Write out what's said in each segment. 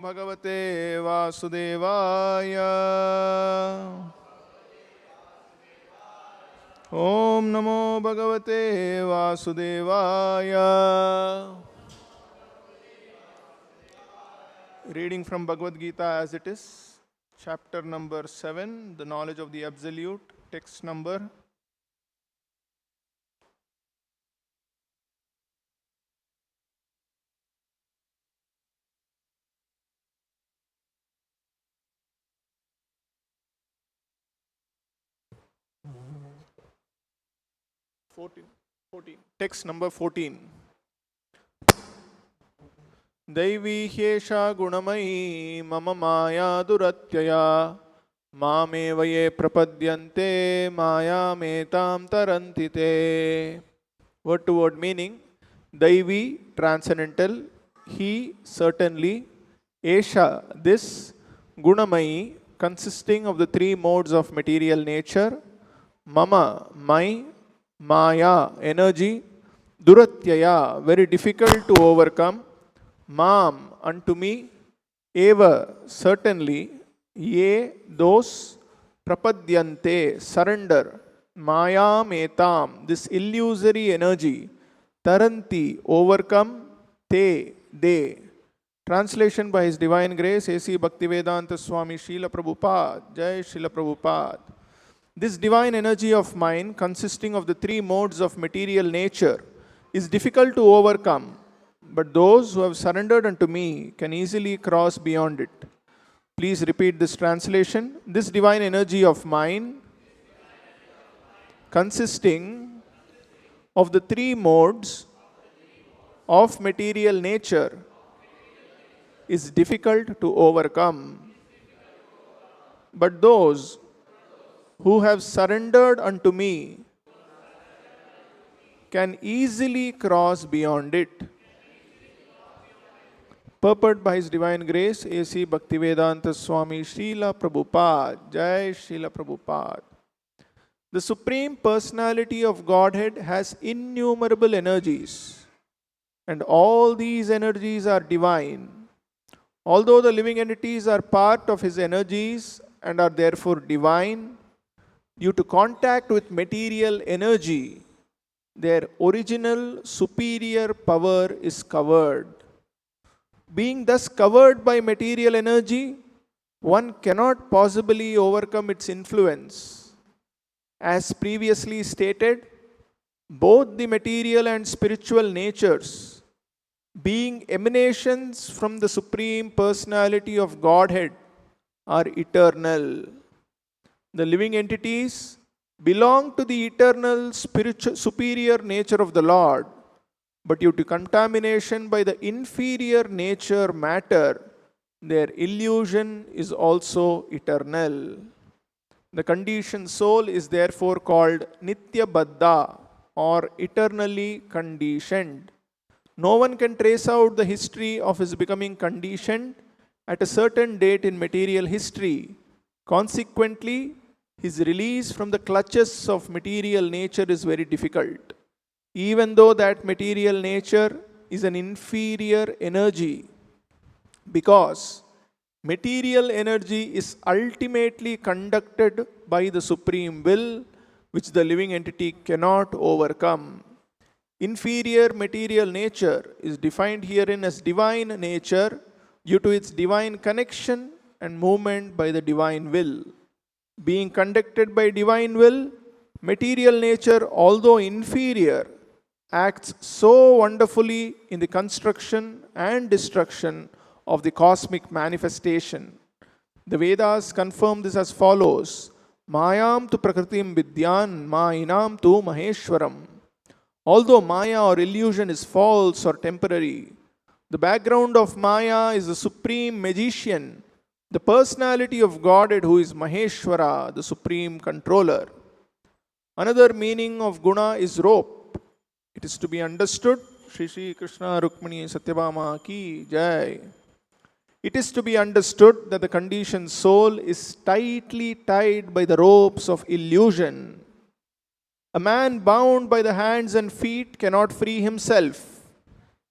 Bhagavate Vasudevaya. Om Namo Bhagavate Vasudevaya. Reading from Bhagavad-Gita as it is, chapter number 7, the knowledge of the Absolute, text number 14. Text number 14. Daivi hyesha gunamai mama maya duratyaya mame vaye prapadyante maya metam tarantite. Word to word meaning: Daivi, transcendental; he, certainly; Esha, this; Gunamai, consisting of the three modes of material nature; Mama, my; Maya, energy; Duratyaya, very difficult to overcome; Mam, unto me; Eva, certainly; Ye, those; Prapadyante, surrender; Maya metam, this illusory energy; Taranti, overcome; Te, they. Translation by His Divine Grace, A.C. Bhaktivedanta Swami Srila Prabhupada. Jai Srila Prabhupada. This divine energy of mine, consisting of the three modes of material nature, is difficult to overcome, but those who have surrendered unto me can easily cross beyond it. Please repeat this translation. This divine energy of mine, consisting of the three modes of material nature, is difficult to overcome, but those who have surrendered unto me can easily cross beyond it. Purport by His Divine Grace, A.C. Bhaktivedanta Swami Srila Prabhupada. Jai Srila Prabhupada. The Supreme Personality of Godhead has innumerable energies, and all these energies are divine. Although the living entities are part of His energies and are therefore divine, due to contact with material energy, their original superior power is covered. Being thus covered by material energy, one cannot possibly overcome its influence. As previously stated, both the material and spiritual natures, being emanations from the Supreme Personality of Godhead, are eternal. The living entities belong to the eternal spiritual superior nature of the Lord, but due to contamination by the inferior nature matter, their illusion is also eternal. The conditioned soul is therefore called Nitya Baddha, or eternally conditioned. No one can trace out the history of his becoming conditioned at a certain date in material history. Consequently, his release from the clutches of material nature is very difficult, even though that material nature is an inferior energy, because material energy is ultimately conducted by the Supreme Will, which the living entity cannot overcome. Inferior material nature is defined herein as divine nature due to its divine connection and movement by the divine will. Being conducted by divine will, material nature, although inferior, acts so wonderfully in the construction and destruction of the cosmic manifestation. The Vedas confirm this as follows: Mayam tu prakritim vidyan, Mayinam tu maheshwaram. Although Maya or illusion is false or temporary, the background of Maya is the supreme magician, the personality of Godhead, who is Maheshwara, the supreme controller. Another meaning of guna is rope. It is to be understood, Shri Krishna Rukmani Satyabhama ki Jai. It is to be understood that the conditioned soul is tightly tied by the ropes of illusion. A man bound by the hands and feet cannot free himself.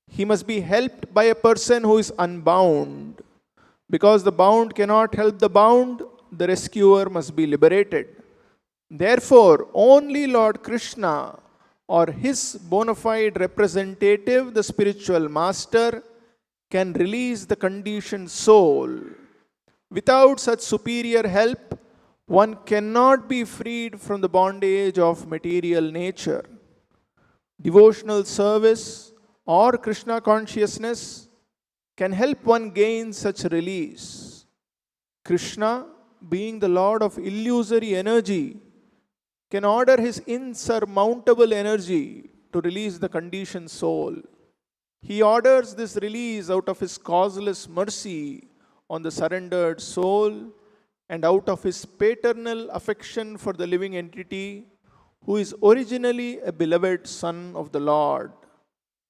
He must be helped by a person who is unbound. Because the bound cannot help the bound, the rescuer must be liberated. Therefore, only Lord Krishna or his bona fide representative, the spiritual master, can release the conditioned soul. Without such superior help, one cannot be freed from the bondage of material nature. Devotional service or Krishna consciousness can help one gain such release. Krishna, being the Lord of illusory energy, can order his insurmountable energy to release the conditioned soul. He orders this release out of his causeless mercy on the surrendered soul and out of his paternal affection for the living entity who is originally a beloved son of the Lord.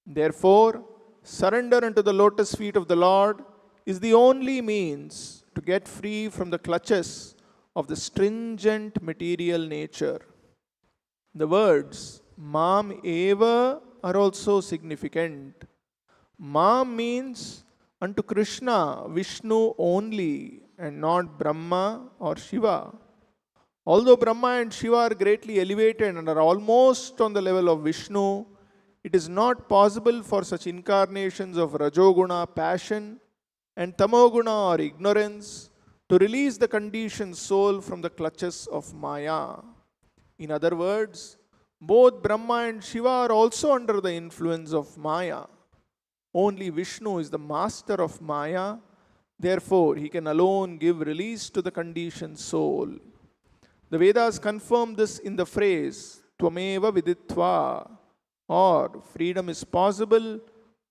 Therefore, surrender unto the lotus feet of the Lord is the only means to get free from the clutches of the stringent material nature. The words Mam Eva are also significant. Mam means unto Krishna, Vishnu only, and not Brahma or Shiva. Although Brahma and Shiva are greatly elevated and are almost on the level of Vishnu, it is not possible for such incarnations of Rajoguna, passion, and Tamoguna, or ignorance, to release the conditioned soul from the clutches of Maya. In other words, both Brahma and Shiva are also under the influence of Maya. Only Vishnu is the master of Maya. Therefore, he can alone give release to the conditioned soul. The Vedas confirm this in the phrase Tvameva Viditva, or freedom is possible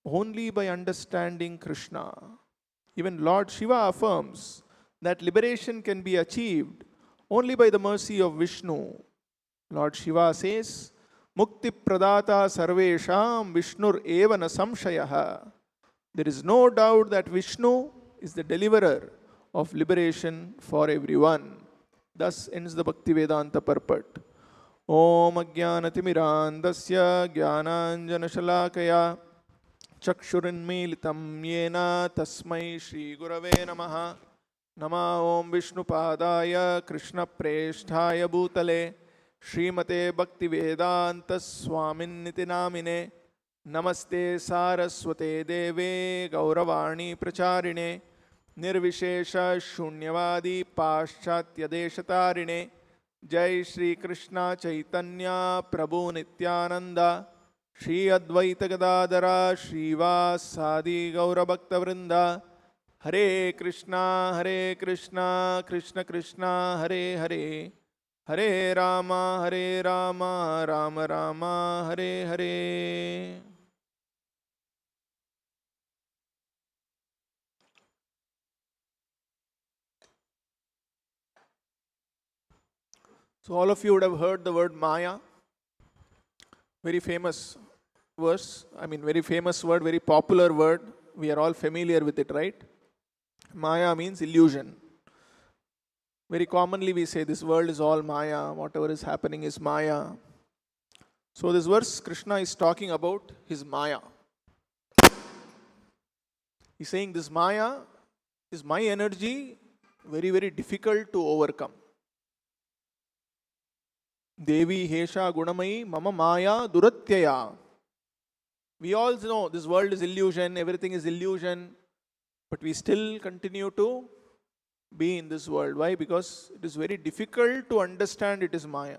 only by understanding Krishna. Even Lord Shiva affirms that liberation can be achieved only by the mercy of Vishnu. Lord Shiva says, Mukti Pradata Sarvesham Vishnur Eva na Samshayaha. There is no doubt that Vishnu is the deliverer of liberation for everyone. Thus ends the Bhaktivedanta purport. Om Ajnanatimirandasya Jnananjanashalakaya Chakshurinmilitam Yena Tasmai Shri Gurave Namaha Nama Om Vishnupadaya Krishna Presthaya Bhutale Srimate Bhaktivedanta Swaminiti Namine Namaste Saraswate Deve Gauravani Pracharine Nirvishesha Shunyavadi Paschatya Deshatarine Jai Shri Krishna Chaitanya Prabhu Nityananda Shri Advaita Gadadara Srivasadi Gaura Bhakta Vrinda Hare Krishna Krishna Krishna Hare Hare Hare Rama Rama Rama Hare Hare. So all of you would have heard the word Maya. Very famous verse, very famous word, very popular word. We are all familiar with it, right? Maya means illusion. Very commonly we say this world is all Maya, whatever is happening is Maya. So this verse, Krishna is talking about his Maya. He's saying this Maya is my energy, very, very difficult to overcome. Devi Hesha Gunamai Mama Maya Duratyaya. We all know this world is illusion, everything is illusion, but we still continue to be in this world. Why? Because it is very difficult to understand it is Maya.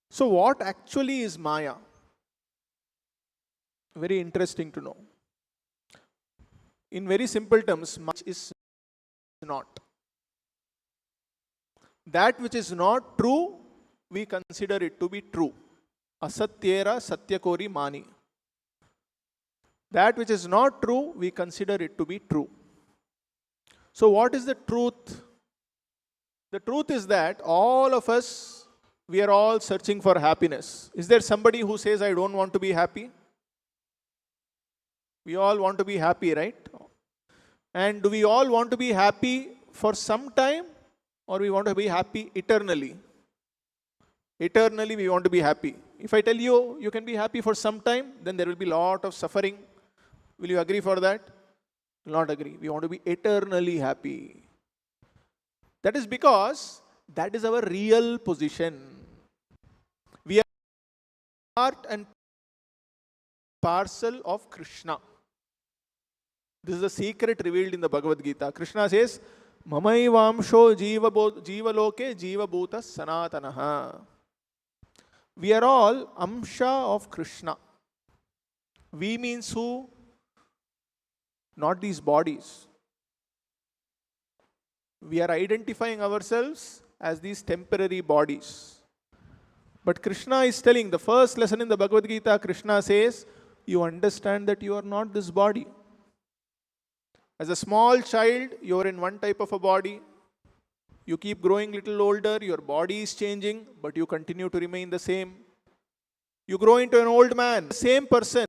So what actually is Maya? Very interesting to know. In very simple terms, much is not. That which is not true, we consider it to be true. Asatyera satyakori mani. That which is not true, we consider it to be true. So what is the truth? The truth is that all of us, we are all searching for happiness. Is there somebody who says, I don't want to be happy? We all want to be happy, right? And do we all want to be happy for some time? Or we want to be happy eternally? Eternally we want to be happy. If I tell you, you can be happy for some time, then there will be a lot of suffering. Will you agree for that? Will not agree. We want to be eternally happy. That is because that is our real position. We are part and parcel of Krishna. This is the secret revealed in the Bhagavad-Gita. Krishna says, Mamaivamsho jivaloke jivabhuta sanatanaha. We are all amsha of Krishna. We means who? Not these bodies. We are identifying ourselves as these temporary bodies. But Krishna is telling, the first lesson in the Bhagavad Gita, Krishna says, you understand that you are not this body. As a small child, you are in one type of a body. You keep growing little older, your body is changing, but you continue to remain the same. You grow into an old man, the same person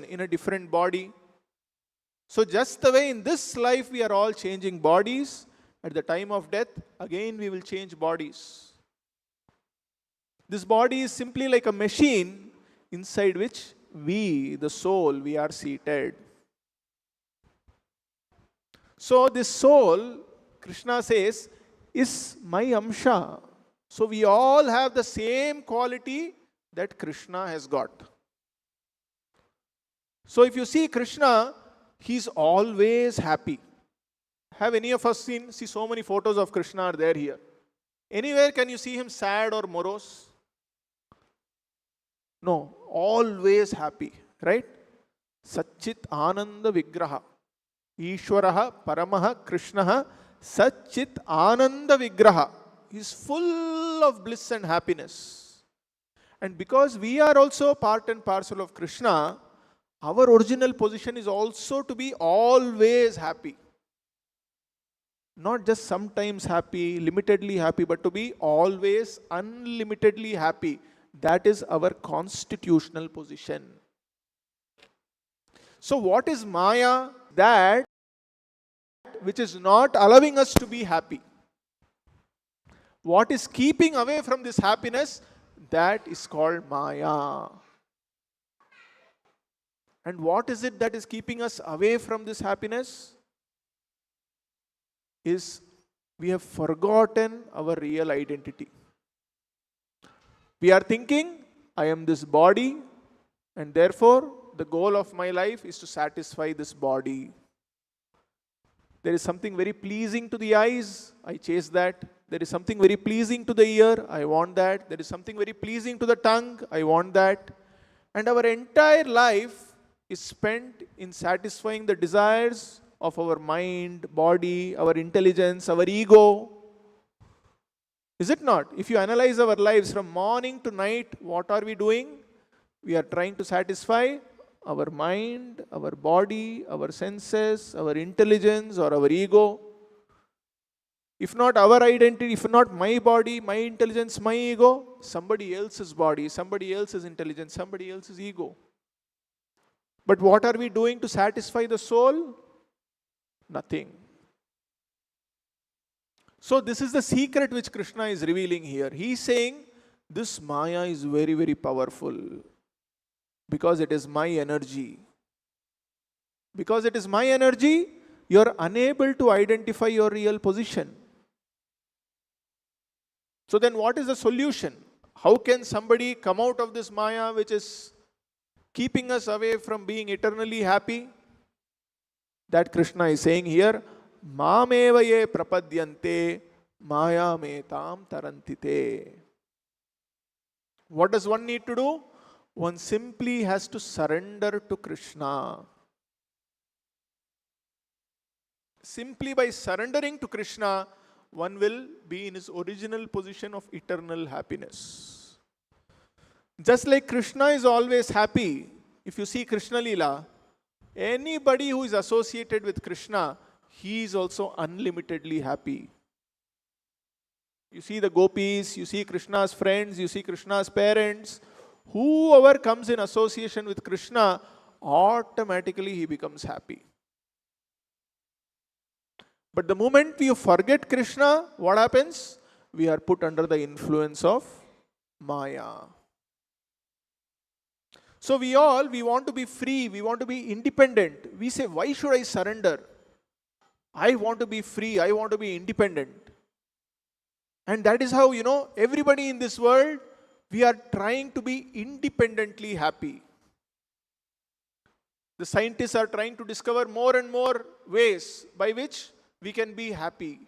in a different body. So just the way in this life we are all changing bodies, at the time of death, again we will change bodies. This body is simply like a machine inside which we, the soul, we are seated. So this soul, Krishna says, is my amsha. So we all have the same quality that Krishna has got. So if you see Krishna, he's always happy. Have any of us seen, see so many photos of Krishna are there here. Anywhere can you see him sad or morose? No, always happy, right? Satchit Ananda Vigraha. Ishwaraha Paramaha Krishnaha Satchit Ananda Vigraha. He's full of bliss and happiness. And because we are also part and parcel of Krishna, our original position is also to be always happy. Not just sometimes happy, limitedly happy, but to be always unlimitedly happy. That is our constitutional position. So what is Maya? That which is not allowing us to be happy. What is keeping away from this happiness? That is called Maya. And what is it that is keeping us away from this happiness? Is we have forgotten our real identity. We are thinking, I am this body, and therefore the goal of my life is to satisfy this body. There is something very pleasing to the eyes, I chase that. There is something very pleasing to the ear, I want that. There is something very pleasing to the tongue, I want that. And our entire life is spent in satisfying the desires of our mind, body, our intelligence, our ego. Is it not? If you analyze our lives from morning to night, what are we doing? We are trying to satisfy our mind, our body, our senses, our intelligence, or our ego. If not our identity, if not my body, my intelligence, my ego, somebody else's body, somebody else's intelligence, somebody else's ego. But what are we doing to satisfy the soul? Nothing. So this is the secret which Krishna is revealing here. He is saying, this Maya is very, very powerful. Because it is my energy. Because it is my energy, you are unable to identify your real position. So then what is the solution? How can somebody come out of this Maya which is keeping us away from being eternally happy? That Krishna is saying here, Mameva ye prapadyante maya metam tarantite. What does one need to do? One simply has to surrender to Krishna. Simply by surrendering to Krishna, one will be in his original position of eternal happiness. Just like Krishna is always happy, if you see Krishna Leela, anybody who is associated with Krishna, he is also unlimitedly happy. You see the gopis, you see Krishna's friends, you see Krishna's parents. Whoever comes in association with Krishna, automatically he becomes happy. But the moment we forget Krishna, what happens? We are put under the influence of Maya. So we want to be free, we want to be independent. We say, why should I surrender? I want to be free, I want to be independent. And that is how, everybody in this world, we are trying to be independently happy. The scientists are trying to discover more and more ways by which we can be happy.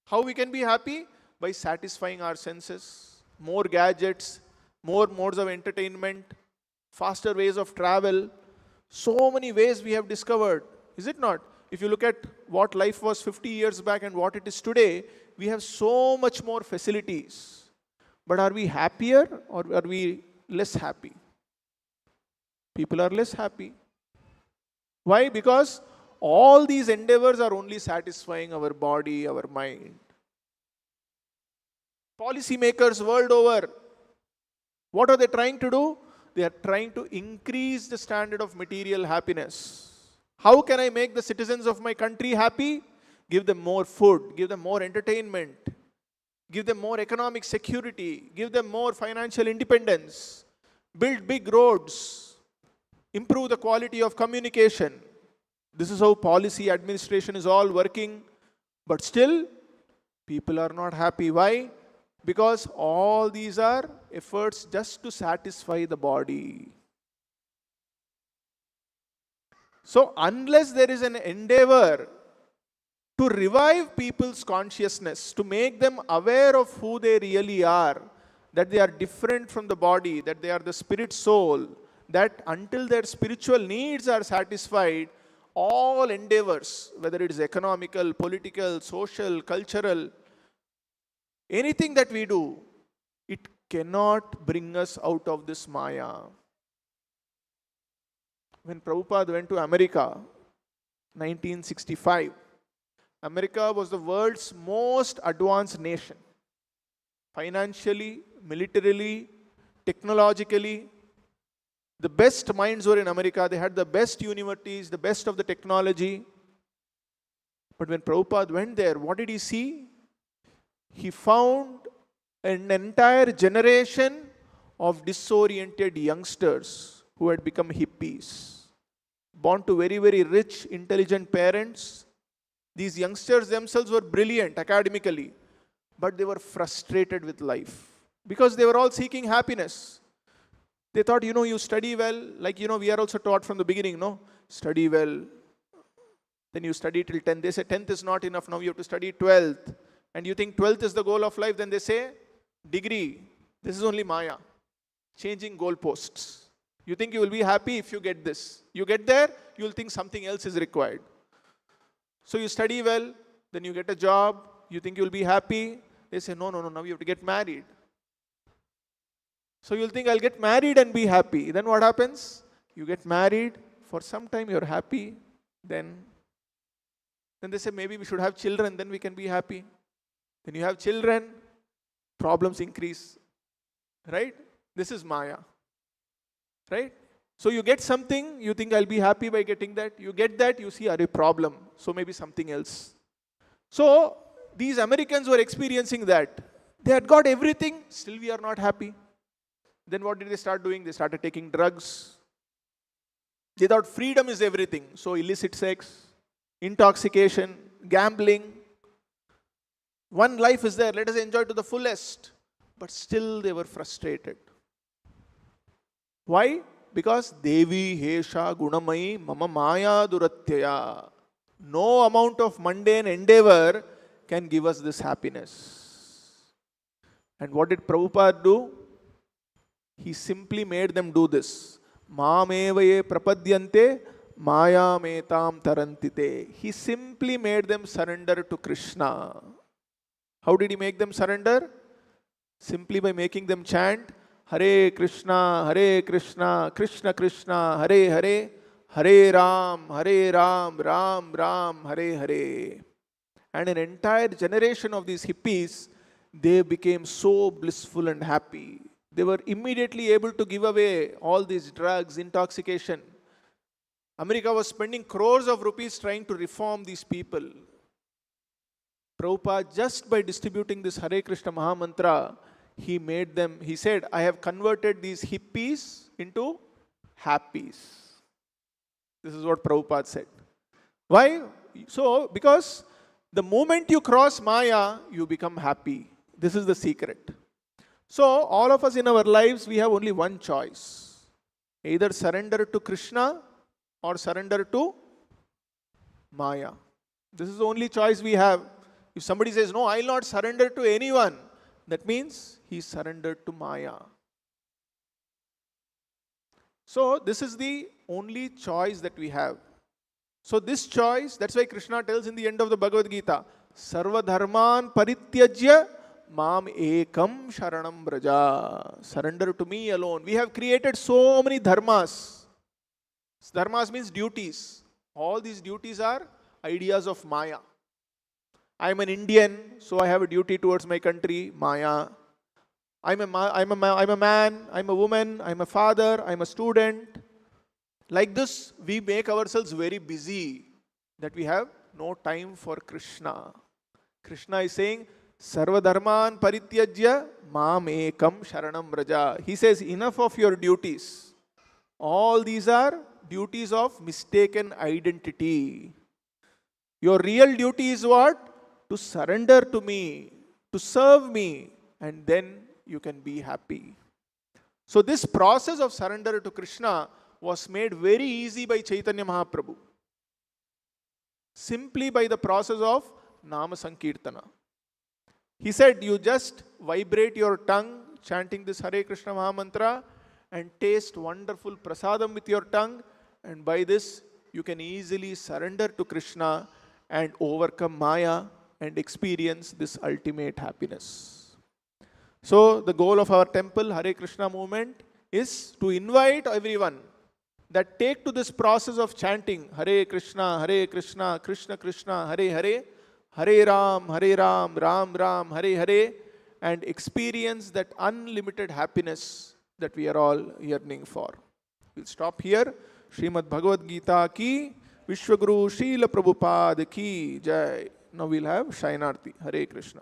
How we can be happy? By satisfying our senses, more gadgets, more modes of entertainment, faster ways of travel. So many ways we have discovered, is it not? If you look at what life was 50 years back and what it is today, we have so much more facilities. But are we happier or are we less happy? People are less happy. Why? Because all these endeavors are only satisfying our body, our mind. Policymakers world over, what are they trying to do? They are trying to increase the standard of material happiness. How can I make the citizens of my country happy? Give them more food, give them more entertainment, give them more economic security, give them more financial independence, build big roads, improve the quality of communication. This is how policy administration is all working. But still, people are not happy. Why? Because all these are efforts just to satisfy the body. So unless there is an endeavor to revive people's consciousness, to make them aware of who they really are, that they are different from the body, that they are the spirit soul, that until their spiritual needs are satisfied, all endeavors, whether it is economical, political, social, cultural, anything that we do, it cannot bring us out of this Maya. When Prabhupada went to America, 1965, America was the world's most advanced nation. Financially, militarily, technologically, the best minds were in America. They had the best universities, the best of the technology. But when Prabhupada went there, what did he see? He found an entire generation of disoriented youngsters who had become hippies, born to very, very rich, intelligent parents. These youngsters themselves were brilliant academically, but they were frustrated with life because they were all seeking happiness. They thought, you study well, like, we are also taught from the beginning, study well. Then you study till 10th. They say 10th is not enough, now you have to study 12th. And you think 12th is the goal of life, then they say, degree. This is only Maya. Changing goalposts. You think you will be happy if you get this. You get there, you will think something else is required. So you study well, then you get a job, you think you will be happy. They say, no, now you have to get married. So you'll think, I'll get married and be happy. Then what happens? You get married, for some time you're happy, then they say, maybe we should have children, then we can be happy. Then you have children, problems increase. Right? This is Maya. Right? So you get something, you think I'll be happy by getting that. You get that, you see, a problem. So maybe something else. So these Americans were experiencing that. They had got everything, still we are not happy. Then what did they start doing? They started taking drugs. They thought freedom is everything. So illicit sex, intoxication, gambling. One life is there, let us enjoy to the fullest. But still they were frustrated. Why? Because Devi Hesha Gunamai Mama Maya Duratyaya. No amount of mundane endeavor can give us this happiness. And what did Prabhupada do? He simply made them do this. Mamevaye prapadyante maya metam tarantite. He simply made them surrender to Krishna. How did he make them surrender? Simply by making them chant Hare Krishna, Krishna Krishna, Hare Hare, Hare Ram, Ram Ram, Hare Hare. And an entire generation of these hippies, they became so blissful and happy. They were immediately able to give away all these drugs, intoxication. America was spending crores of rupees trying to reform these people. Prabhupada, just by distributing this Hare Krishna Mahamantra, he said, I have converted these hippies into happies. This is what Prabhupada said. Why? So, because the moment you cross Maya, you become happy. This is the secret. So, all of us in our lives, we have only one choice. Either surrender to Krishna or surrender to Maya. This is the only choice we have. If somebody says, no, I'll not surrender to anyone, that means he surrendered to Maya. So, this is the only choice that we have. So, this choice, that's why Krishna tells in the end of the Bhagavad-Gita, Sarva dharman parityajya mam ekam sharanam braja. Surrender to me alone. We have created so many dharmas. Dharmas means duties. All these duties are ideas of Maya. I am an Indian, so I have a duty towards my country, Maya. I'm a man, I'm a woman, I'm a father, I'm a student. Like this, we make ourselves very busy that we have no time for Krishna. Krishna is saying, Sarva dharman parityajya mam ekam sharanam braja. He says, enough of your duties. All these are duties of mistaken identity. Your real duty is what? To surrender to me, to serve me, and then you can be happy. So this process of surrender to Krishna was made very easy by Chaitanya Mahaprabhu. Simply by the process of Nama Sankirtana. He said, you just vibrate your tongue chanting this Hare Krishna Mahamantra and taste wonderful prasadam with your tongue, and by this you can easily surrender to Krishna and overcome Maya and experience this ultimate happiness. So the goal of our temple Hare Krishna movement is to invite everyone that take to this process of chanting Hare Krishna, Krishna Krishna, Hare Hare, Hare Ram, Ram Ram, Hare Hare, and experience that unlimited happiness that we are all yearning for. We'll stop here. Srimad-Bhagavad-Gita ki, Vishwaguru Srila Prabhupada ki Jai. Now we'll have Shainarti. Hare Krishna.